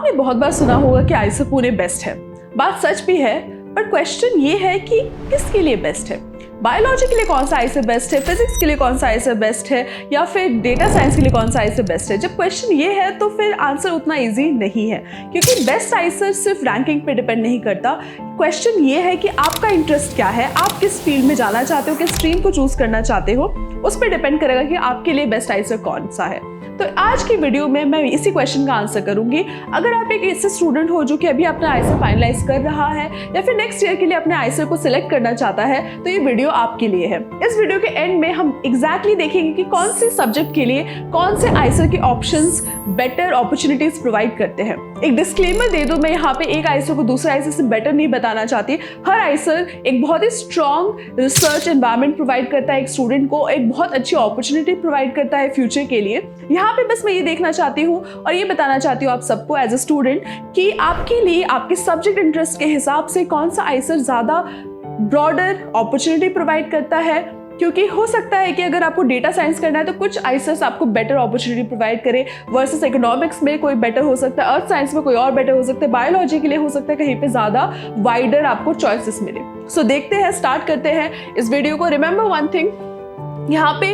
आपने बहुत बार सुना होगा कि आईएसआई पुणे बेस्ट है। बात सच भी है, पर क्वेश्चन ये है कि किसके लिए बेस्ट है। बायोलॉजी के लिए कौन सा आईएसआई बेस्ट है, फिजिक्स के लिए कौन सा आईएसआई बेस्ट है, या फिर डेटा साइंस के लिए कौन सा आईएसआई बेस्ट है। जब क्वेश्चन ये है तो फिर आंसर उतना इजी नहीं है, क्योंकि बेस्ट आईएसआई सिर्फ रैंकिंग पे डिपेंड नहीं करता। क्वेश्चन ये है कि आपका इंटरेस्ट क्या है, आप किस फील्ड में जाना चाहते हो, किस स्ट्रीम को चूज करना चाहते हो, उस पर डिपेंड करेगा कि आपके लिए बेस्ट आईएसआई कौन सा है। तो आज की वीडियो में मैं इसी क्वेश्चन का आंसर करूंगी। अगर आप एक ऐसे स्टूडेंट हो जो कि अभी अपना आईएसआई फाइनलाइज कर रहा है या फिर नेक्स्ट ईयर के लिए अपने आईएसआई को सिलेक्ट करना चाहता है, तो ये वीडियो आपके लिए है। इस वीडियो के एंड में हम एग्जैक्टली देखेंगे कि कौन से सब्जेक्ट के लिए कौन से आईएसआई के ऑप्शंस बेटर अपॉर्चुनिटीज प्रोवाइड करते हैं। एक डिस्क्लेमर दे दूं, मैं यहाँ पे एक आईएसआई को दूसरे आईएसआई से बेटर नहीं बताना चाहती। हर आईएसआई एक बहुत ही स्ट्रॉन्ग रिसर्च एनवायरनमेंट प्रोवाइड करता है, एक स्टूडेंट को एक बहुत अच्छी अपॉर्चुनिटी प्रोवाइड करता है फ्यूचर के लिए। यहाँ पे बस मैं ये देखना चाहती हूँ और ये बताना चाहती हूँ आप सबको एज अ स्टूडेंट कि आपके लिए आपके सब्जेक्ट इंटरेस्ट के हिसाब से कौन सा आईएसआई ज़्यादा ब्रॉडर अपॉर्चुनिटी प्रोवाइड करता है। क्योंकि हो सकता है कि अगर आपको डेटा साइंस करना है तो कुछ आईएसआई आपको बेटर अपॉर्चुनिटी प्रोवाइड करे, वर्सेस इकोनॉमिक्स में कोई बेटर हो सकता है, अर्थ साइंस में कोई और बेटर हो सकता है, बायोलॉजी के लिए हो सकता है कहीं पे ज़्यादा वाइडर आपको चॉइसेस मिले। सो देखते हैं, स्टार्ट करते हैं इस वीडियो को। रिमेंबर वन थिंग, यहाँ पे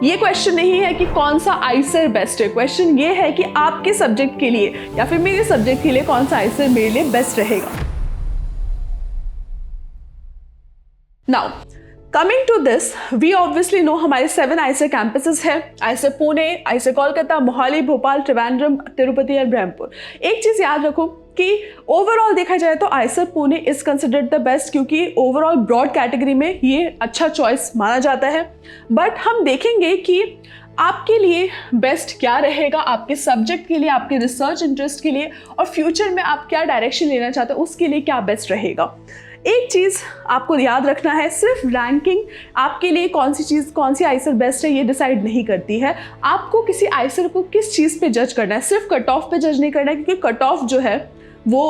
ये क्वेश्चन नहीं है कि कौन सा आईएसआई बेस्ट है, क्वेश्चन ये है कि आपके सब्जेक्ट के लिए या फिर मेरे सब्जेक्ट के लिए कौन सा आईएसआई मेरे लिए बेस्ट रहेगा। Now coming to this, we obviously know हमारे 7 आईएसआई कैंपसेस है। आईएसआई पुणे, आईएसआई कोलकाता, मोहाली, भोपाल, त्रिवेंद्रम, तिरुपति और ब्रह्मपुर। एक चीज याद रखो कि ओवरऑल देखा जाए तो ISI Pune is considered the best, क्योंकि ओवरऑल ब्रॉड कैटेगरी में ये अच्छा चॉइस माना जाता है। बट हम देखेंगे कि आपके लिए बेस्ट क्या रहेगा, आपके सब्जेक्ट के लिए, आपके रिसर्च इंटरेस्ट के लिए, और फ्यूचर में आप क्या डायरेक्शन लेना चाहते हो उसके लिए क्या बेस्ट रहेगा। एक चीज़ आपको याद रखना है, सिर्फ रैंकिंग आपके लिए कौन सी चीज़, कौन सी आईएसआई बेस्ट है ये डिसाइड नहीं करती है। आपको किसी आईएसआई को किस चीज़ पे जज करना है, सिर्फ कट ऑफ पे जज नहीं करना है, क्योंकि कट ऑफ जो है वो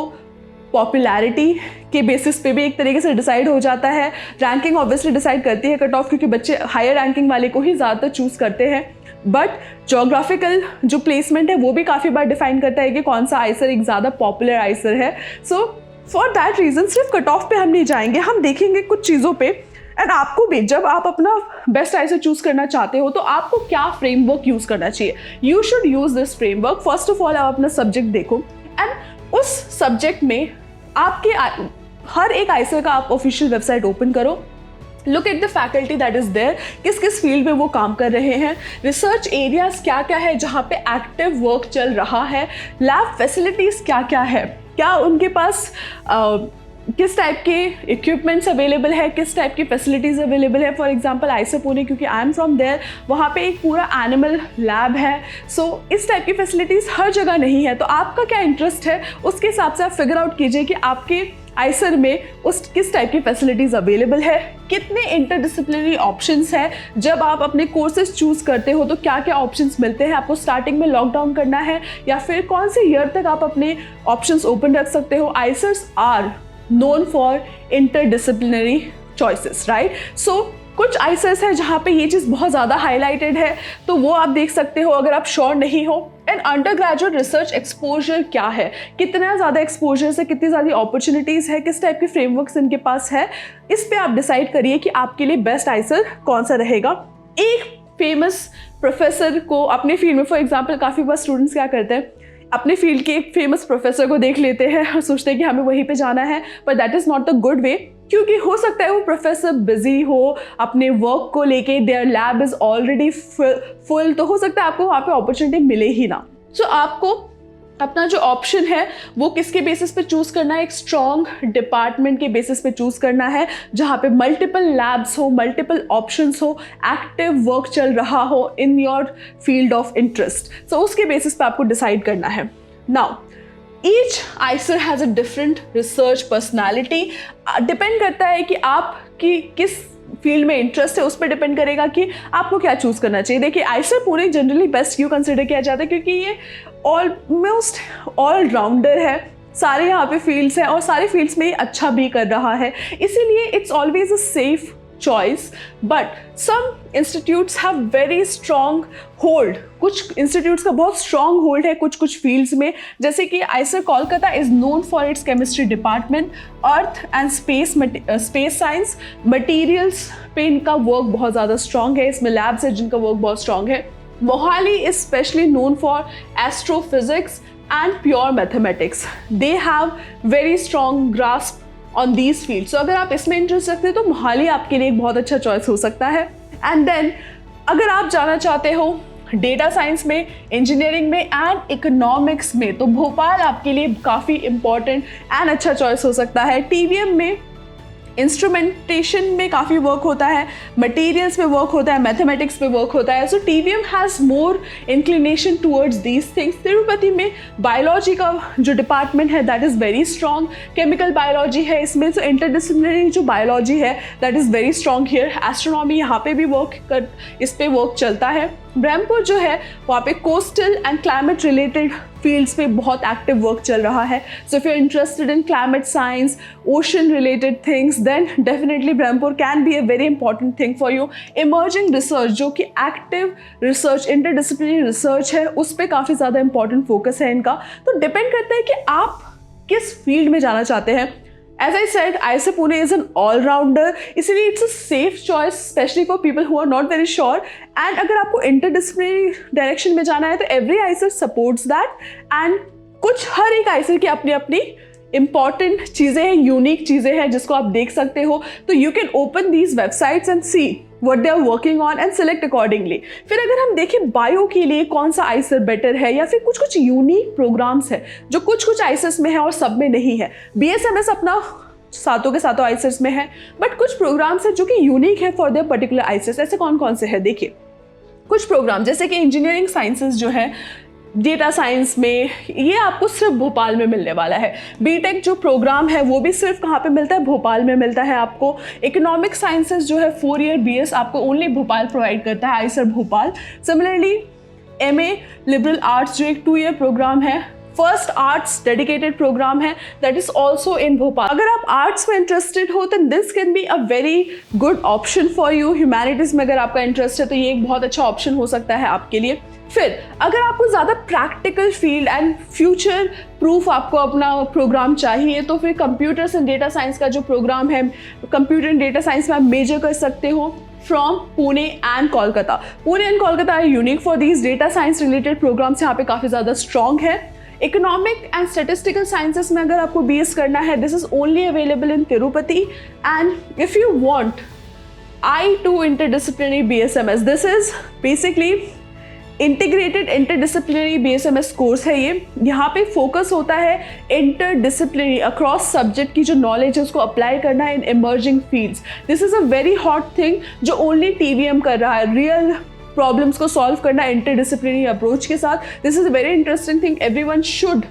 पॉपुलैरिटी के बेसिस पे भी एक तरीके से डिसाइड हो जाता है। रैंकिंग ऑब्वियसली डिसाइड करती है कट ऑफ, क्योंकि बच्चे हायर रैंकिंग वाले को ही ज़्यादातर चूज़ करते हैं। बट जोग्राफिकल जो प्लेसमेंट है वो भी काफ़ी बार डिफाइन करता है कि कौन सा आईएसआई एक ज़्यादा पॉपुलर आईएसआई है। सो फॉर दैट रीज़न सिर्फ कट ऑफ पे हम नहीं जाएंगे, हम देखेंगे कुछ चीज़ों पे। एंड आपको भी जब आप अपना बेस्ट आईएसआई चूज़ करना चाहते हो तो आपको क्या फ्रेमवर्क यूज़ करना चाहिए। You should use this framework. First of all आप अपना सब्जेक्ट देखो, एंड उस सब्जेक्ट में आपके हर एक आईएसआई का आप ऑफिशियल वेबसाइट ओपन करो। Look at the faculty that is there, किस किस फील्ड में वो काम कर रहे हैं, रिसर्च एरियाज क्या क्या है जहाँ पे एक्टिव वर्क चल रहा है, लैब फैसिलिटीज़ क्या क्या है, क्या उनके पास किस टाइप के इक्विपमेंट्स अवेलेबल है, किस टाइप की फैसिलिटीज़ अवेलेबल है। फॉर एग्जांपल आईएसआई पुणे, क्योंकि आई एम फ्रॉम देयर, वहाँ पे एक पूरा एनिमल लैब है। सो इस टाइप की फैसिलिटीज़ हर जगह नहीं है। तो आपका क्या इंटरेस्ट है उसके हिसाब से आप फिगर आउट कीजिए कि आपके आईएसआई में उस किस टाइप की फैसिलिटीज़ अवेलेबल है, कितने इंटरडिसिप्लिनरी ऑप्शंस हैं। जब आप अपने कोर्सेज चूज़ करते हो तो क्या क्या ऑप्शंस मिलते हैं, आपको स्टार्टिंग में लॉकडाउन करना है या फिर कौन से ईयर तक आप अपने ऑप्शंस ओपन रख सकते हो। ISI are known for interdisciplinary choices, right. So कुछ आईएसआई है जहाँ पे ये चीज़ बहुत ज़्यादा हाईलाइटेड है, तो वो आप देख सकते हो अगर आप श्योर नहीं हो। And under graduate research exposure क्या है, कितना ज़्यादा एक्सपोजर है, कितनी ज़्यादा अपॉर्चुनिटीज़ है, किस टाइप के फ्रेमवर्क्स इनके पास है, इस पे आप डिसाइड करिए कि आपके लिए बेस्ट आईएसआई कौन सा रहेगा। एक फेमस प्रोफेसर को अपने फील्ड में, फॉर एग्जाम्पल काफ़ी बार स्टूडेंट्स क्या करते हैं, अपने फील्ड के एक फेमस प्रोफेसर को देख लेते हैं और सोचते हैं कि हमें वहीं पे जाना है, but that is not the good way. क्योंकि हो सकता है वो प्रोफेसर बिजी हो अपने वर्क को लेके, their lab is already full, तो हो सकता है आपको वहाँ पे अपॉर्चुनिटी मिले ही ना। सो आपको अपना जो ऑप्शन है वो किसके बेसिस पे चूज़ करना है, एक स्ट्रॉन्ग डिपार्टमेंट के बेसिस पे चूज़ करना है जहाँ पे मल्टीपल लैब्स हो, मल्टीपल ऑप्शंस हो, एक्टिव वर्क चल रहा हो in your field of interest. So उसके बेसिस पे आपको डिसाइड करना है। Now each ISI has a different research personality. Depend करता है कि आपकी किस फील्ड में इंटरेस्ट है, उस पर डिपेंड करेगा कि आपको क्या चूज़ करना चाहिए। देखिए आईएसआई पुणे जनरली बेस्ट क्यों कंसिडर किया जाता है, क्योंकि ये ऑलमोस्ट ऑल राउंडर है, सारे यहाँ पे फील्ड्स हैं और सारे फील्ड्स में ये अच्छा भी कर रहा है, इसीलिए it's always a safe choice, but some institutes have very strong hold. कुछ institutes का बहुत strong hold है कुछ fields में, जैसे कि IISER Kolkata is known for its chemistry department, earth and space science, materials पे इनका work बहुत ज़्यादा strong है, इसमें labs है जिनका work बहुत strong है. Mohali is specially known for astrophysics and pure mathematics. They have very strong grasp on these field. So अगर आप इसमें इंटरेस्ट रखते हैं तो मोहाली आपके लिए एक बहुत अच्छा चॉइस हो सकता है. एंड देन अगर आप जाना चाहते हो डेटा साइंस में, इंजीनियरिंग में एंड इकोनॉमिक्स में, तो भोपाल आपके लिए काफ़ी इंपॉर्टेंट एंड अच्छा चॉइस हो सकता है. टीवीएम में इंस्ट्रूमेंटेशन में काफ़ी वर्क होता है, मटेरियल्स पे वर्क होता है, मैथमेटिक्स पे वर्क होता है. So TVM has more inclination towards these things. Tirupati में बायोलॉजी का जो डिपार्टमेंट है that is very strong. Chemical biology है इसमें, सो इंटरडिसिप्लिनरी जो बायोलॉजी है that is very strong here. Astronomy यहाँ पे भी इस पे वर्क चलता है. ब्रह्मपुर जो है वहाँ पे coastal and climate related fields पे बहुत एक्टिव वर्क चल रहा है. So if you are interested in climate science, ocean related things, then definitely Berhampur can be a very important thing for you. Emerging research जो कि एक्टिव रिसर्च, इंटरडिसिप्लिनरी रिसर्च है, उस पर काफ़ी ज़्यादा इंपॉर्टेंट फोकस है इनका. तो डिपेंड करता है कि आप किस फील्ड में जाना चाहते हैं. As I said, IISER Pune is an all-rounder, इसलिए it's a safe choice, especially for people who are not very sure. And अगर आपको interdisciplinary direction में जाना है तो every IISER supports that. And कुछ हर एक IISER की अपनी अपनी important चीज़ें हैं, यूनिक चीज़ें हैं जिसको आप देख सकते हो. तो you can open these websites and see what they are working on and select accordingly. फिर अगर हम देखें बायो के लिए कौन सा IISER बेटर है, या फिर कुछ यूनिक प्रोग्राम्स है जो कुछ IISERs में है और सब में नहीं है. BSMS अपना सातों के सातों IISERs में है, बट कुछ प्रोग्राम्स है जो कि यूनिक है फॉर देयर पर्टिकुलर IISERs. ऐसे कौन कौन से है देखिए. कुछ प्रोग्राम जैसे कि इंजीनियरिंग साइंसेज जो है, डेटा साइंस में, ये आपको सिर्फ भोपाल में मिलने वाला है. बीटेक जो प्रोग्राम है वो भी सिर्फ कहाँ पे मिलता है, भोपाल में मिलता है आपको. इकोनॉमिक साइंसेज जो है 4 ईयर BS आपको ओनली भोपाल प्रोवाइड करता है, IISER Bhopal. Similarly MA liberal arts जो एक 2 ईयर प्रोग्राम है, फर्स्ट आर्ट्स डेडिकेटेड प्रोग्राम है, that is also in Bhopal. अगर आप आर्ट्स में इंटरेस्टेड हो तो this can be a very good option for you. Humanities में अगर आपका इंटरेस्ट है तो ये एक बहुत अच्छा ऑप्शन हो सकता है आपके लिए. फिर अगर आपको ज़्यादा practical field and future proof आपको अपना प्रोग्राम चाहिए तो फिर कंप्यूटर्स एंड डेटा साइंस का जो प्रोग्राम है, कंप्यूटर एंड डेटा साइंस में आप मेजर कर सकते हो from Pune and Kolkata. Pune and Kolkata are unique for these data science related programs, यहाँ पे काफ़ी ज़्यादा स्ट्रॉन्ग है. इकोनॉमिक एंड स्टेटिस्टिकल साइंसेस में अगर आपको BS करना है, this is only available in Tirupati. And if you want I2 interdisciplinary BSMS, this is basically integrated interdisciplinary BSMS course है ये. यहाँ पे फोकस होता है इंटरडिसिप्लिनरी अक्रॉस सब्जेक्ट की जो नॉलेज है उसको अप्लाई करना है in emerging fields. This is a very hot thing जो ओनली TVM कर रहा है, रियल प्रॉब्लम्स को सॉल्व करना इंटरडिसिप्लिनरी अप्रोच के साथ. This is a very interesting thing, everyone should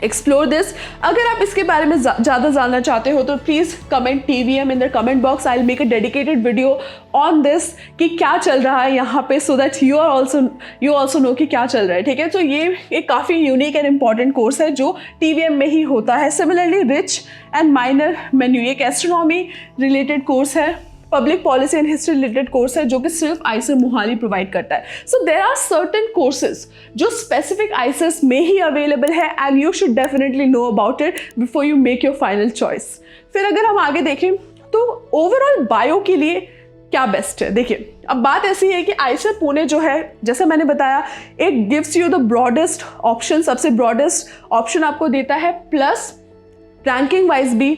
explore this. अगर आप इसके बारे में ज़्यादा जानना चाहते हो तो please comment TVM in the comment box. I will make a dedicated video on this कि क्या चल रहा है यहाँ पे, so that you also know कि क्या चल रहा है. ठीक है, तो ये एक काफ़ी यूनिक एंड इम्पॉर्टेंट कोर्स है जो TVM में ही होता है. Similarly rich and minor menu एक एस्ट्रोनॉमी रिलेटेड कोर्स है, public policy and history related course है जो कि सिर्फ IISER मोहाली प्रोवाइड करता है. So there are certain courses जो स्पेसिफिक IISERs में ही अवेलेबल है and you should definitely know about it before you make your final choice. फिर अगर हम आगे देखें तो ओवरऑल बायो के लिए क्या बेस्ट है. देखिए, अब बात ऐसी है कि IISER पुणे जो है, जैसे मैंने बताया, it gives you the broadest option, सबसे ब्रॉडेस्ट ऑप्शन आपको देता है. प्लस रैंकिंग वाइज भी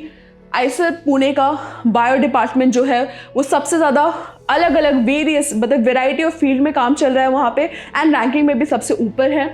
IISER पुणे का बायो डिपार्टमेंट जो है वो सबसे ज़्यादा अलग अलग वेरियस मतलब वेराइटी ऑफ फील्ड में काम चल रहा है वहाँ पे, एंड रैंकिंग में भी सबसे ऊपर है.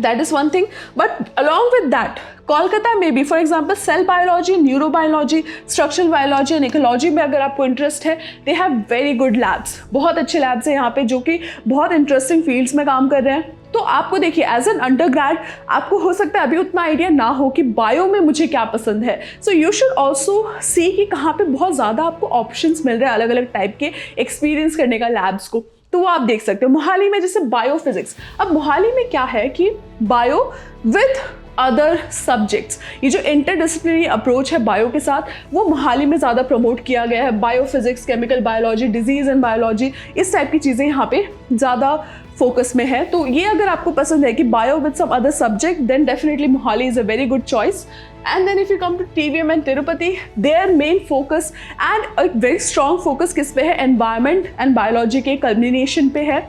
That is one thing. But along with that Kolkata में भी for example cell biology, neurobiology, structural biology and ecology में अगर आपको इंटरेस्ट है, they have very good labs. बहुत अच्छे लैब्स हैं यहाँ पे जो कि बहुत इंटरेस्टिंग फील्ड्स में काम कर रहे हैं. तो आपको देखिए एज एन अंडरग्रेड आपको हो सकता है अभी उतना आइडिया ना हो कि बायो में मुझे क्या पसंद है. So you should also see कि कहाँ पे बहुत ज़्यादा आपको ऑप्शंस मिल रहे हैं अलग अलग टाइप के एक्सपीरियंस करने का लैब्स को. तो वो आप देख सकते हो. मोहाली में जैसे बायो फिजिक्स, अब मोहाली में क्या है कि बायो विद अदर सब्जेक्ट्स। ये जो इंटरडिसिप्लिनरी अप्रोच है बायो के साथ, वो मोहाली में ज़्यादा प्रमोट किया गया है। Biophysics, chemical biology, disease and biology, इस टाइप की चीज़ें यहाँ पे ज़्यादा फोकस में है। तो ये अगर आपको पसंद है कि bio with some other subject, then definitely Mohali is a very good choice. And then if you come to TVM and Tirupati, their main focus and a very strong focus किस पे है? Environment and biology के culmination पे है।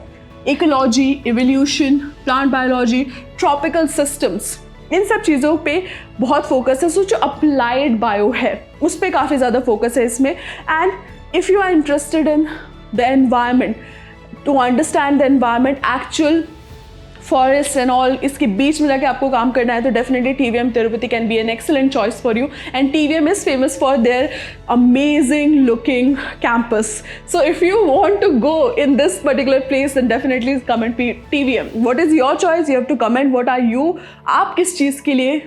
Ecology, evolution, plant biology, tropical systems, इन सब चीज़ों पे बहुत फोकस है। सो जो अप्लाइड बायो है उस पर काफ़ी ज़्यादा फोकस है इसमें। And if you are interested in the environment, to understand the environment, actual forest and all, इसके बीच में जाके आपको काम करना है, तो definitely TVM Tirupati can be an excellent choice for you. And TVM is famous for their amazing looking campus. So if you want to go in this particular place, then definitely comment TVM। What is your choice? You have to comment what are you, आप किस चीज़ के लिए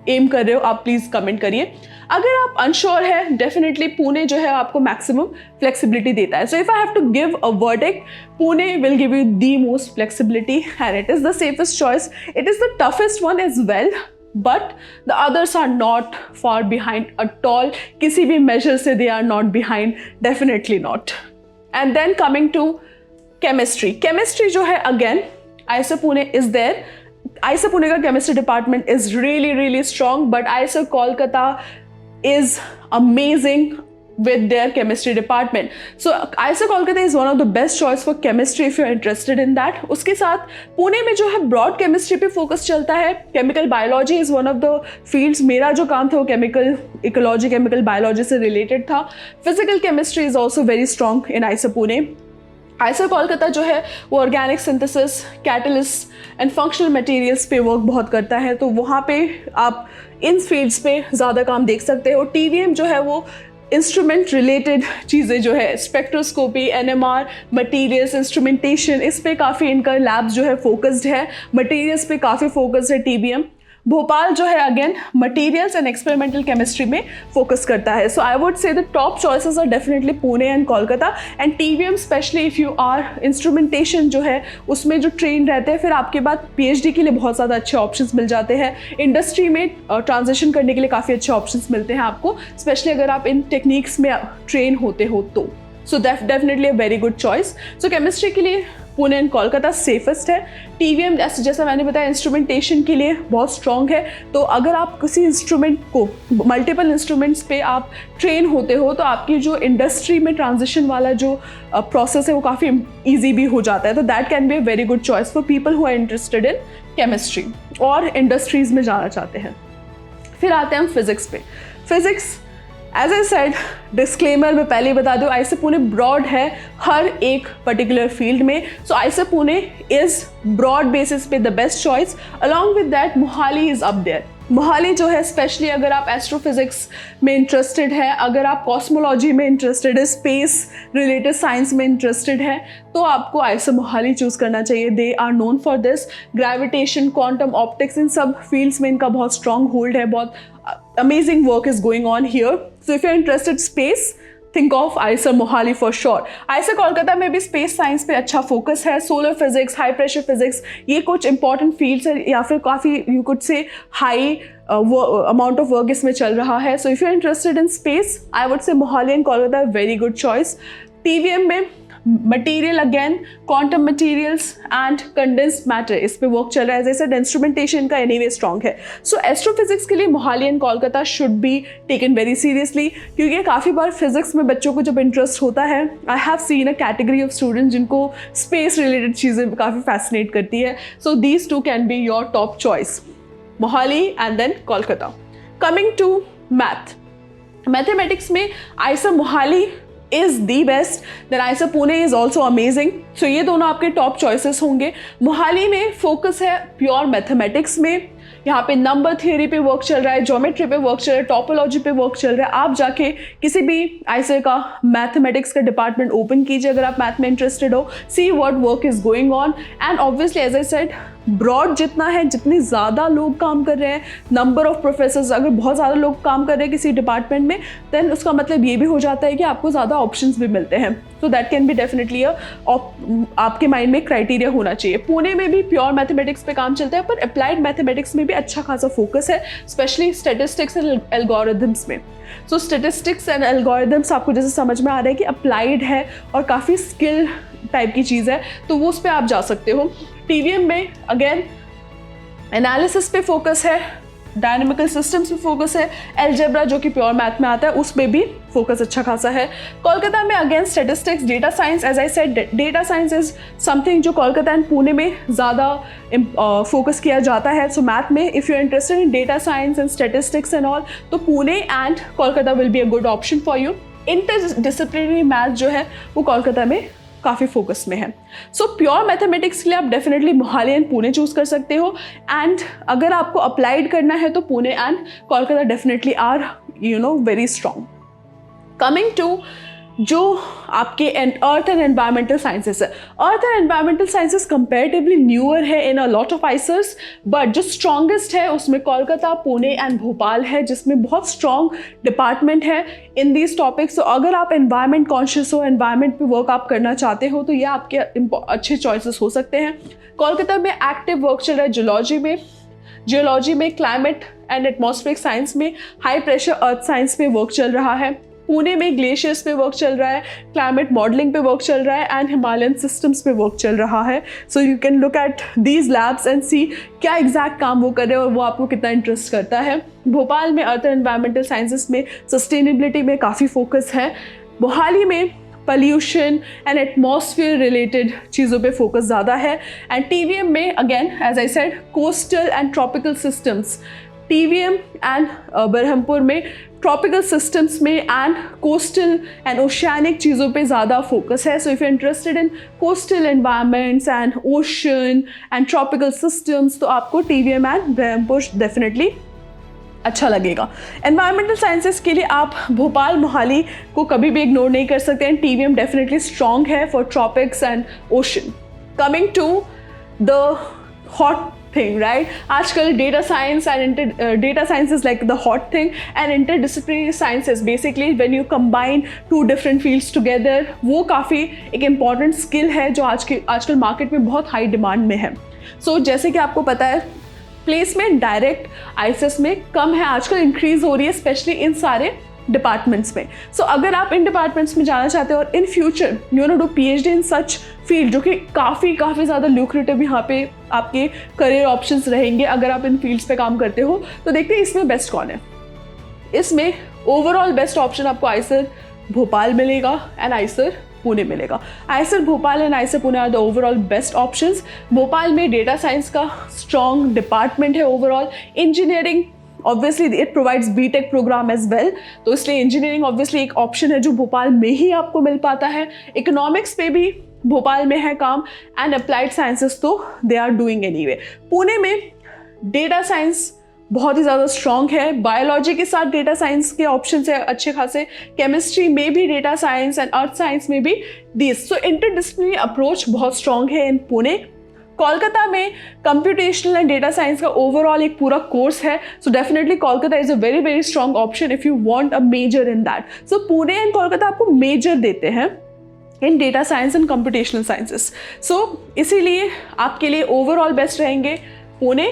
M कर रहे हो, आप please comment करिए। अगर आप अनश्योर है, डेफिनेटली पुणे जो है आपको मैक्सिमम फ्लेक्सिबिलिटी देता है। So if I have to give a verdict, Pune will give you the most flexibility and it is the safest choice. It is the toughest one as well, but the others are not far behind at all. किसी भी major से they are not behind, definitely not. And then coming to chemistry, chemistry जो है again IISER Pune is there. IISER Pune का chemistry department is really strong, but IISER Kolkata is amazing with their chemistry department. So IISER Kolkata is one of the best choice for chemistry if you're interested in that. उसके साथ पुणे में जो है broad chemistry पे focus चलता है। Chemical biology is one of the fields. मेरा जो काम था वो केमिकल इकोलॉजी, केमिकल बायोलॉजी से रिलेटेड था। Physical chemistry is also very strong in IISER Pune. IISER Kolkata जो है वो organic synthesis, catalyst and functional materials पे वर्क बहुत करता है, तो वहाँ पे आप इन फील्ड्स पे ज़्यादा काम देख सकते हो। TVM जो है वो इंस्ट्रूमेंट रिलेटेड चीज़ें जो है, स्पेक्ट्रोस्कोपी, NMR, मटीरियल्स, इंस्ट्रूमेंटेशन, इस पे काफ़ी इनका लैब्स जो है फोकस्ड है। मटीरियल्स पे काफ़ी फोकस है TVM। भोपाल जो है again materials and experimental chemistry में फोकस करता है। So I would say the top choices are definitely Pune and Kolkata and TVM, specially if you are instrumentation जो है उसमें जो ट्रेन रहते हैं, फिर आपके बाद PhD के लिए बहुत ज़्यादा अच्छे ऑप्शंस मिल जाते हैं। इंडस्ट्री में ट्रांजिशन करने के लिए काफ़ी अच्छे ऑप्शंस मिलते हैं आपको, स्पेशली अगर आप इन टेक्निक्स में ट्रेन होते हो तो। So definitely a very good choice. So chemistry के लिए पुणे एंड कोलकाता सेफेस्ट है। TVM जैसा मैंने बताया इंस्ट्रूमेंटेशन के लिए बहुत स्ट्रॉन्ग है, तो अगर आप किसी इंस्ट्रूमेंट को, मल्टीपल इंस्ट्रूमेंट्स पे आप ट्रेन होते हो, तो आपकी जो इंडस्ट्री में ट्रांजिशन वाला जो प्रोसेस है वो काफ़ी ईजी भी हो जाता है। तो that can be a very good choice for people who are interested in chemistry और इंडस्ट्रीज़ में जाना चाहते हैं। फिर आते हैं हम फिज़िक्स पे। Physics as I said, disclaimer में पहले ही बता दूँ, IISER पुणे ब्रॉड है हर एक पर्टिकुलर फील्ड में। So IISER Pune is broad basis पे the best choice. Along with that Mohali is up there. Mohali जो है स्पेशली अगर आप एस्ट्रोफिजिक्स में इंटरेस्टेड है, अगर आप कॉस्मोलॉजी में इंटरेस्टेड है, स्पेस रिलेटेड साइंस में इंटरेस्टेड है, तो आपको IISER मोहाली चूज़ करना चाहिए। They are known for this. Gravitation, quantum optics, इन सब फील्ड्स में इनका बहुत स्ट्रॉन्ग होल्ड है। बहुत amazing work is going on here. So if you're interested space, think of IISER Mohali for sure. IISER Kolkata में भी स्पेस साइंस पे अच्छा फोकस है। Solar physics, high pressure physics, ये कुछ इंपॉर्टेंट फील्ड्स है, या फिर काफ़ी you could say high amount of work इसमें चल रहा है। So if you are interested in space, I would say Mohali and Kolkata very good choice. TVM में material again, quantum materials and condensed matter, इस पे वर्क चल रहा है। जैसे इंस्ट्रूमेंटेशन का एनीवे स्ट्रॉन्ग है। सो एस्ट्रोफिजिक्स के लिए Mohali and Kolkata should be taken very seriously, क्योंकि काफ़ी बार फिजिक्स में बच्चों को जब इंटरेस्ट होता है, I have seen a category of student जिनको स्पेस रिलेटेड चीज़ें काफ़ी फैसिनेट करती है। So these two can be your top choice, Mohali and then Kolkata. Coming to mathematics में IISER Mohali is the best, then IISER Pune is also amazing. So ये दोनों आपके top choices होंगे। मोहाली में फोकस है प्योर मैथमेटिक्स में, यहाँ पे नंबर थियरी पे वर्क चल रहा है, ज्योमेट्री पे वर्क चल रहा है, टॉपोलॉजी पे वर्क चल रहा है। आप जाके किसी भी IISER का मैथमेटिक्स का डिपार्टमेंट ओपन कीजिए अगर आप मैथ में इंटरेस्टेड हो, see what work is going on. And obviously as I said, broad जितना है, जितनी ज़्यादा लोग काम कर रहे हैं, नंबर ऑफ प्रोफेसर्स, अगर बहुत ज़्यादा लोग काम कर रहे हैं किसी डिपार्टमेंट में, देन उसका मतलब ये भी हो जाता है कि आपको ज़्यादा ऑप्शंस भी मिलते हैं. So that can be definitely आपके माइंड में क्राइटेरिया होना चाहिए. पुणे में भी प्योर मैथमेटिक्स पे काम चलता है, पर अप्लाइड मैथमेटिक्स में भी अच्छा खासा फोकस है, स्पेशली स्टेटिस्टिक्स एंड एल्गोरिथम्स में. सो स्टेटिस्टिक्स एंड एल्गोरिथम्स आपको जैसे समझ में आ रहा है कि अप्लाइड है और काफ़ी स्किल टाइप की चीज़ है, तो वो उस पर आप जा सकते हो. टीवीएम में अगेन एनालिसिस पे फोकस है, डायनेमिकल सिस्टम्स पे फोकस है, एलजेब्रा जो कि प्योर मैथ में आता है उस पर भी फोकस अच्छा खासा है. कोलकाता में again statistics, data science, as I said data science is something जो कोलकाता एंड पुणे में ज़्यादा फोकस किया जाता है. सो मैथ में if you are interested in data science and statistics and all, तो Pune and Kolkata will be a good option for you. Interdisciplinary math जो है वो कोलकाता में काफ़ी फोकस में है. सो प्योर मैथमेटिक्स के लिए आप definitely Mohali and Pune choose कर सकते हो. एंड अगर आपको अप्लाइड करना है तो Pune and Kolkata definitely are very strong. Coming to जो आपके अर्थ एंड एनवायरमेंटल साइंसेस है. Earth and environmental sciences comparatively newer है in a lot of IISERs, but जो स्ट्रॉन्गेस्ट है उसमें कोलकाता, पुणे एंड भोपाल है, जिसमें बहुत स्ट्रॉन्ग डिपार्टमेंट है इन दीज टॉपिक्स. तो अगर आप एनवायरमेंट कॉन्शियस हो, एनवायरमेंट पे वर्क आप करना चाहते हो, तो ये आपके अच्छे चॉइसेस हो सकते हैं. कोलकाता में एक्टिव वर्क चल रहा है जियोलॉजी में, क्लाइमेट एंड एटमॉस्फेरिक साइंस में, हाई प्रेशर अर्थ साइंस में वर्क चल रहा है. पुणे में ग्लेशियर्स पे वर्क चल रहा है, क्लाइमेट मॉडलिंग पे वर्क चल रहा है एंड हिमालयन सिस्टम्स पे वर्क चल रहा है. So you can look at these labs and see क्या एग्जैक्ट काम वो कर रहे हैं और वो आपको कितना इंटरेस्ट करता है. भोपाल में अर्थ एंड एनवायरमेंटल साइंसेस में, सस्टेनेबिलिटी में काफ़ी फोकस है. मोहाली में पॉल्यूशन एंड एटमॉस्फेयर रिलेटेड चीज़ों पे फोकस ज़्यादा है. एंड टीवीएम में again as I said coastal and tropical systems, TVM and Berhampur में ट्रॉपिकल सिस्टम्स में एंड कोस्टल एंड ओशियानिक चीज़ों पे ज़्यादा फोकस है. So if you interested in coastal environments and ocean and tropical systems, तो आपको TVM and Barhampur definitely अच्छा लगेगा. एनवायरमेंटल साइंसेस के लिए आप भोपाल, मोहाली को कभी भी इग्नोर नहीं कर सकते. एंड टीवीएम डेफिनेटली स्ट्रॉन्ग है for tropics and ocean. Coming to the hot thing, right? आजकल data science and data science is like the hot thing, and interdisciplinary sciences basically when you combine two different fields together, वो काफ़ी एक important skill है जो आजकल market में बहुत high demand में है. So जैसे कि आपको पता है प्लेसमेंट डायरेक्ट आईसीएस में कम है, आजकल इंक्रीज हो रही है स्पेशली इन सारे डिपार्टमेंट्स में. सो अगर आप इन डिपार्टमेंट्स में जाना चाहते हो और in future you know do PhD in such field जो कि काफ़ी ज़्यादा ल्यूक्रेटिव यहाँ पे आपके करियर ऑप्शंस रहेंगे अगर आप इन फील्ड्स पे काम करते हो, तो देखते हैं इसमें बेस्ट कौन है. इसमें ओवरऑल बेस्ट ऑप्शन आपको आईसर भोपाल मिलेगा एंड आईसर पुणे मिलेगा. IISER Bhopal and IISER Pune are the overall best options. Bhopal में डेटा साइंस का स्ट्रॉन्ग डिपार्टमेंट है. Overall engineering obviously it provides BTech program as well, तो इसलिए इंजीनियरिंग ऑब्वियसली एक ऑप्शन है जो भोपाल में ही आपको मिल पाता है. इकोनॉमिक्स पे भी भोपाल में है काम एंड अप्लाइड साइंसेस तो they are doing anyway. Pune में डेटा साइंस बहुत ही ज़्यादा स्ट्रॉन्ग है. बायोलॉजी के साथ डेटा साइंस के ऑप्शन है अच्छे खासे. केमिस्ट्री में भी data science and earth science में भी दिस. सो इंटरडिसिप्लिनरी अप्रोच बहुत स्ट्रॉन्ग है इन पुणे. कोलकाता में कंप्यूटेशनल एंड डेटा साइंस का ओवरऑल एक पूरा कोर्स है. So definitely Kolkata is a very strong option if you want a major in that. So Pune and Kolkata आपको मेजर देते हैं in data science and computational sciences. So इसीलिए आपके लिए ओवरऑल बेस्ट रहेंगे Pune.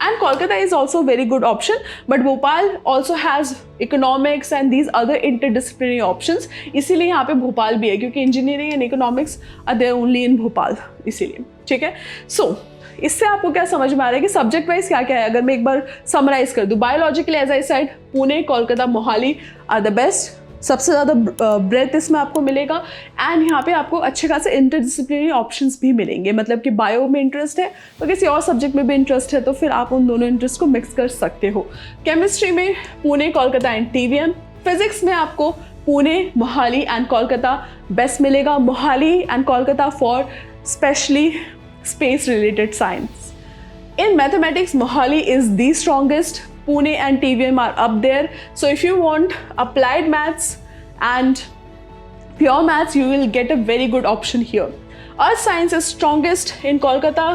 And Kolkata is also a very good option, but Bhopal also has economics and these other interdisciplinary options. इसीलिए यहाँ पे भोपाल भी है क्योंकि engineering and economics are there only in Bhopal, इसीलिए. ठीक है. So इससे आपको क्या समझ में आ रहा है कि सब्जेक्ट वाइज क्या क्या है. अगर मैं एक बार समराइज कर दूँ, biologically as I said Pune, Kolkata, Mohali are the best. सबसे ज़्यादा ब्रेथ इसमें आपको मिलेगा एंड यहाँ पे आपको अच्छे खासे इंटरडिसिप्लिनरी ऑप्शंस भी मिलेंगे. मतलब कि बायो में इंटरेस्ट है तो किसी और सब्जेक्ट में भी इंटरेस्ट है तो फिर आप उन दोनों इंटरेस्ट को मिक्स कर सकते हो. केमिस्ट्री में Pune, Kolkata and TVM. Physics में आपको पुणे, मोहाली एंड कोलकाता बेस्ट मिलेगा. Mohali and Kolkata for specially space related science. In mathematics, Mohali is the strongest. Pune and TVM are up there. So if you want applied maths and pure maths, you will get a very good option here. Earth science is strongest in Kolkata,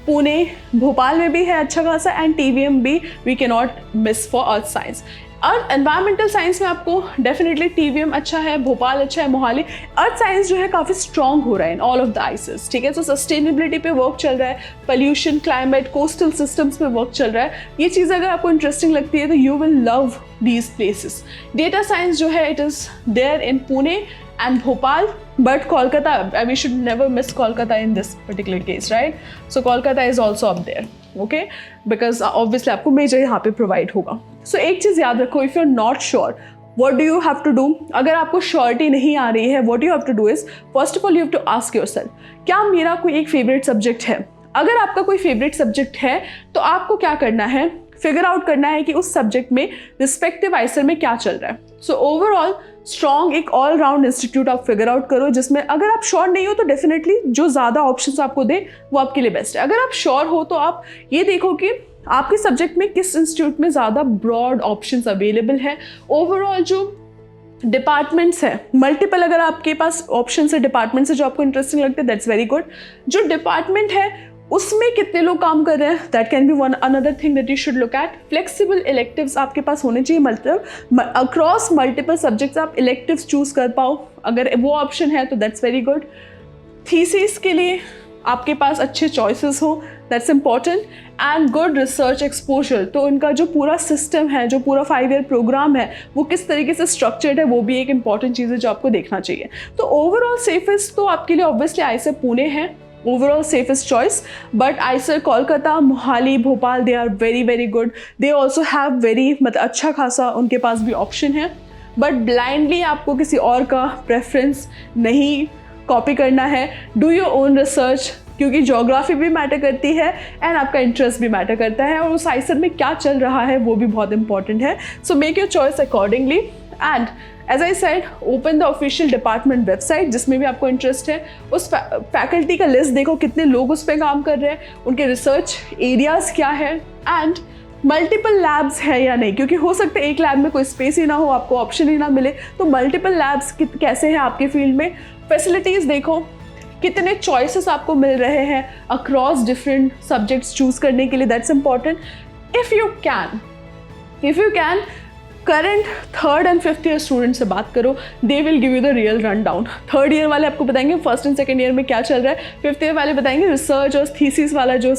Pune Bhopal में भी है अच्छा खासा, and TVM भी we can not miss for earth science. और environmental science में आपको definitely TVM अच्छा है, भोपाल अच्छा है, मोहाली। अर्थ साइंस जो है काफ़ी स्ट्रॉन्ग हो रहा है इन ऑल ऑफ द आइसेस, ठीक है। सो सस्टेनेबिलिटी पे वर्क चल रहा है, पोल्यूशन, क्लाइमेट, कोस्टल सिस्टम्स पे वर्क चल रहा है। ये चीज़ अगर आपको इंटरेस्टिंग लगती है तो you will love these places. Data science जो है it is there in Pune and Bhopal, but Kolkata, we should never miss Kolkata in this particular case, right. So Kolkata is also up there, okay, because obviously आपको major यहाँ पे provide होगा। सो एक चीज़ याद रखो, if you are not sure what do you have to do, अगर आपको श्योरिटी नहीं आ रही है, what you have to do is first of all you have to ask yourself, क्या मेरा कोई एक फेवरेट सब्जेक्ट है। अगर आपका कोई फेवरेट सब्जेक्ट है तो आपको क्या करना है, फिगर आउट करना है कि उस सब्जेक्ट में रिस्पेक्टिव आइसर में क्या चल रहा है। सो ओवरऑल स्ट्रॉन्ग एक ऑल राउंड इंस्टीट्यूट आप फिगर आउट करो, जिसमें अगर आप श्योर नहीं हो तो डेफिनेटली जो ज़्यादा ऑप्शंस आपको दे वो आपके लिए बेस्ट है। अगर आप श्योर हो तो आप ये देखो कि आपके सब्जेक्ट में किस इंस्टीट्यूट में ज़्यादा ब्रॉड ऑप्शंस अवेलेबल है। ओवरऑल जो डिपार्टमेंट्स हैं मल्टीपल, अगर आपके पास ऑप्शंस है डिपार्टमेंट से जो आपको इंटरेस्टिंग लगते हैं, दैट्स वेरी गुड। जो डिपार्टमेंट है उसमें कितने लोग काम कर रहे हैं, that can B one another thing that you should look at. Flexible electives आपके पास होने चाहिए, मतलब अक्रॉस मल्टीपल सब्जेक्ट्स आप इलेक्टिव्स चूज कर पाओ, अगर वो ऑप्शन है तो दैट्स वेरी गुड। थीसिस के लिए आपके पास अच्छे चॉइसेस हो, that's important, and good research exposure. तो इनका जो पूरा सिस्टम है, जो पूरा 5 ईयर प्रोग्राम है, वो किस तरीके से स्ट्रक्चर्ड है, वो भी एक इंपॉर्टेंट चीज़ है जो आपको देखना चाहिए। तो ओवरऑल सेफेस्ट तो आपके लिए ऑब्वियसली आइसर पुणे है, overall safest choice, but IISER Kolkata, Mohali, Bhopal, they are very very good. They also have very, मतलब अच्छा खासा उनके पास भी ऑप्शन है, बट ब्लाइंडली आपको किसी और का प्रेफरेंस नहीं कॉपी करना है। डू योर ओन रिसर्च, क्योंकि ज्योग्राफी भी मैटर करती है एंड आपका इंटरेस्ट भी मैटर करता है, और उस आइसर में क्या चल रहा है वो भी बहुत इंपॉर्टेंट है। So make your choice accordingly, and as I said open the official department website, जिसमें भी आपको इंटरेस्ट है। उस फैकल्टी का लिस्ट देखो, कितने लोग उस पर काम कर रहे हैं, उनके रिसर्च एरियाज़ क्या है, एंड मल्टीपल लैब्स है या नहीं, क्योंकि हो सकता है एक लैब में कोई स्पेस ही ना हो, आपको ऑप्शन ही ना मिले। तो मल्टीपल लैब्स कैसे हैं आपके फील्ड में, फैसिलिटीज़ देखो, कितने चॉइसेस आपको मिल रहे हैं अक्रॉस डिफरेंट सब्जेक्ट्स चूज करने के लिए, that's important. If you can current 3rd and 5th year student से बात करो, they will give you the real run down. 3rd year वाले आपको बताएंगे 1st and 2nd ईयर में क्या चल रहा है, 5th ईयर वाले बताएंगे रिसर्च और थीसिस वाला जो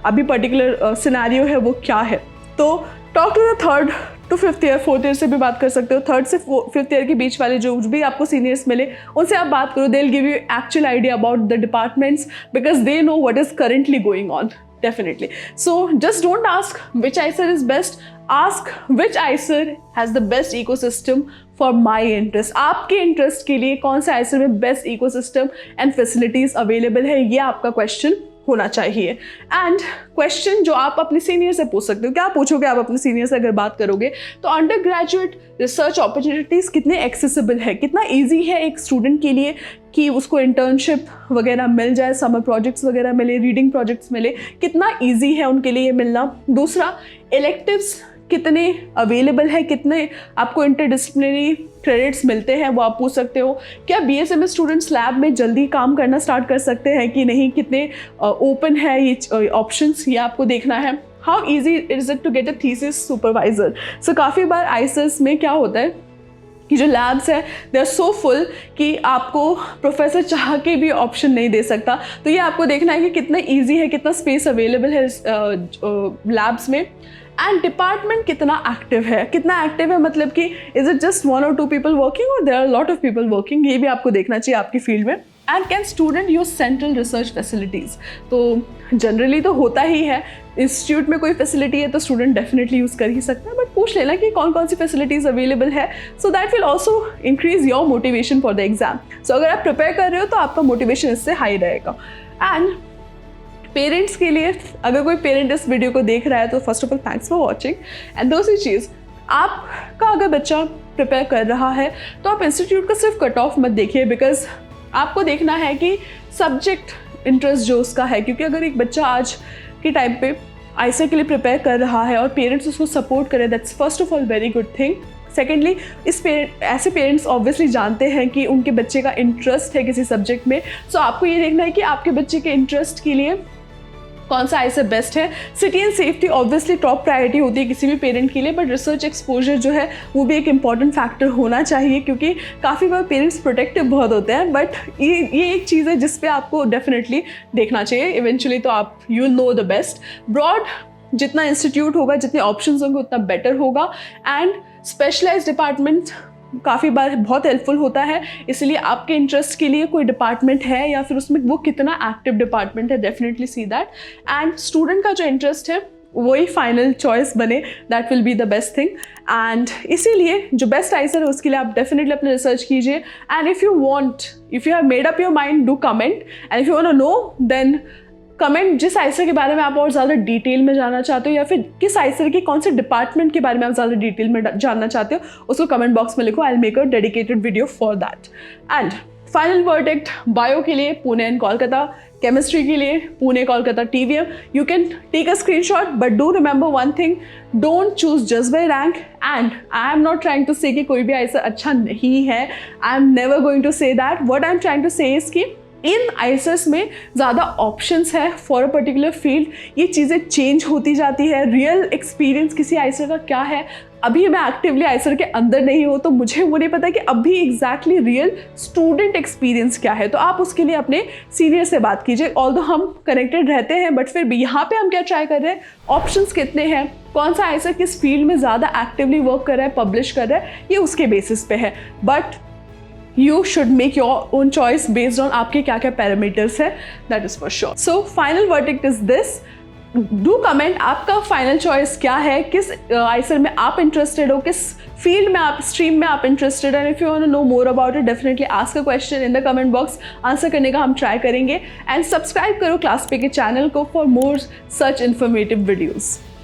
अभी पर्टिकुलर सिनेरियो है वो क्या है। तो talk to the 3rd to 5th year, 4th year से भी बात कर सकते हो, 3rd से 5th ईयर के बीच वाले जो भी आपको सीनियर्स मिले उनसे आप बात करो, they will give you actual idea about the departments, because they know what is currently going on, definitely. So just don't ask which ICER is best, ask which ICER has the best ecosystem for my interest. आपके interest के लिए कौन सा ICER में best ecosystem and facilities available है, ये आपका question होना चाहिए। एंड क्वेश्चन जो आप अपने सीनियर से पूछ सकते हो, क्या पूछोगे आप अपने सीनियर से अगर बात करोगे, तो अंडर ग्रेजुएट रिसर्च अपॉर्चुनिटीज़ कितने एक्सेसिबल है, कितना ईजी है एक स्टूडेंट के लिए कि उसको इंटर्नशिप वगैरह मिल जाए, समर प्रोजेक्ट्स वगैरह मिले, रीडिंग प्रोजेक्ट्स मिले, कितना ईजी है उनके लिए मिलना। दूसरा, इलेक्टिव्स कितने अवेलेबल है, कितने आपको इंटरडिसिप्लिनरी क्रेडिट्स मिलते हैं, वो आप पूछ सकते हो। क्या BSMS स्टूडेंट्स लैब में जल्दी काम करना स्टार्ट कर सकते हैं कि नहीं, कितने ओपन है ये ऑप्शंस, ये आपको देखना है। How easy is it to get a thesis supervisor. So काफ़ी बार आइसर्स में क्या होता है कि जो लैब्स है दे आर सो फुल कि आपको प्रोफेसर चाह के भी ऑप्शन नहीं दे सकता। तो ये आपको देखना है कि कितना ईजी है, कितना स्पेस अवेलेबल है लैब्स में, एंड डिपार्टमेंट कितना एक्टिव है। कितना एक्टिव है मतलब कि is it just 1 or 2 people working और there are lot of people working, ये भी आपको देखना चाहिए आपकी फील्ड में। And can student use central research facilities, तो जनरली तो होता ही है, इंस्टीट्यूट में कोई फैसिलिटी है तो स्टूडेंट डेफिनेटली यूज़ कर ही सकता है, बट पूछ लेना कि कौन कौन सी फैसिलिटीज़ अवेलेबल है, so that will also increase your motivation for the exam. So अगर आप प्रिपेयर कर रहे हो तो आपका मोटिवेशन इससे हाई रहेगा। एंड पेरेंट्स के लिए, अगर कोई पेरेंट इस वीडियो को देख रहा है तो first of all thanks for watching, and दूसरी चीज़, आपका अगर बच्चा प्रिपेयर कर रहा है तो आप इंस्टीट्यूट का सिर्फ कट ऑफ मत देखिए, बिकॉज आपको देखना है कि सब्जेक्ट इंटरेस्ट जो उसका है, क्योंकि अगर एक बच्चा आज के टाइम पे आइसर के लिए प्रिपेयर कर रहा है और पेरेंट्स उसको सपोर्ट करें, that's first of all very good thing. Secondly, ऐसे पेरेंट्स ऑब्वियसली जानते हैं कि उनके बच्चे का इंटरेस्ट है किसी सब्जेक्ट में, सो आपको ये देखना है कि आपके बच्चे के इंटरेस्ट के लिए कौन सा आईसर बेस्ट है। City and safety obviously top priority होती है किसी भी पेरेंट के लिए, बट रिसर्च एक्सपोजर जो है वो भी एक इंपॉर्टेंट फैक्टर होना चाहिए, क्योंकि काफ़ी बार पेरेंट्स प्रोटेक्टिव बहुत होते हैं, बट ये एक चीज़ है जिस पे आपको डेफिनेटली देखना चाहिए। इवेंचुअली तो आप you know the best. Broad जितना इंस्टीट्यूट होगा, जितने ऑप्शंस होंगे उतना बेटर होगा। एंड स्पेशलाइज्ड डिपार्टमेंट काफ़ी बार बहुत हेल्पफुल होता है, इसलिए आपके इंटरेस्ट के लिए कोई डिपार्टमेंट है या फिर उसमें वो कितना एक्टिव डिपार्टमेंट है, definitely see that. And student का जो इंटरेस्ट है वही फाइनल चॉइस बने, that will be the best thing. And इसीलिए जो बेस्ट आईसर है उसके लिए आप डेफिनेटली अपने रिसर्च कीजिए। And if you have made up your mind, do comment. And if you want to know, then comment जिस आईसर के बारे में आप और ज़्यादा डिटेल में जानना चाहते हो, या फिर किस आईसर के कौन से डिपार्टमेंट के बारे में आप ज़्यादा डिटेल में जानना चाहते हो, उसको कमेंट बॉक्स में लिखो। I will make a dedicated video for that. And final verdict, bio के लिए पुणे एंड कोलकाता, केमिस्ट्री के लिए Pune, Kolkata, TVM। You can take a screenshot, but do remember one thing, don't choose just by rank. And I am not trying to say कि कोई भी IISER अच्छा नहीं है, I am never going to say that. What I am trying to say is कि इन आईसर्स में ज़्यादा options है फॉर अ पर्टिकुलर फील्ड, ये चीज़ें चेंज होती जाती है। रियल एक्सपीरियंस किसी आईसर का क्या है, अभी मैं एक्टिवली आईसर के अंदर नहीं हूँ, तो मुझे वो नहीं पता कि अभी एग्जैक्टली रियल स्टूडेंट एक्सपीरियंस क्या है। तो आप उसके लिए अपने सीनियर से बात कीजिए। ऑल्दो हम कनेक्टेड रहते हैं, बट फिर भी यहाँ पे हम क्या ट्राई कर रहे हैं, ऑप्शंस कितने हैं, कौन सा आईसर किस फील्ड में ज़्यादा एक्टिवली वर्क कर रहा है, पब्लिश कर रहा है, ये उसके बेसिस पे है। But you should make your own choice based on आपके क्या क्या पैरामीटर्स है, that is for sure. So final verdict is this. Do comment आपका फाइनल चॉइस क्या है, किस आईसर में आप इंटरेस्टेड हो, किस फील्ड में आप, स्ट्रीम में आप इंटरेस्टेड है। If you want to know more about it, definitely ask a question in the comment box, answer करने का हम ट्राई करेंगे। एंड सब्सक्राइब करो क्लास पे के चैनल को for more such informative videos.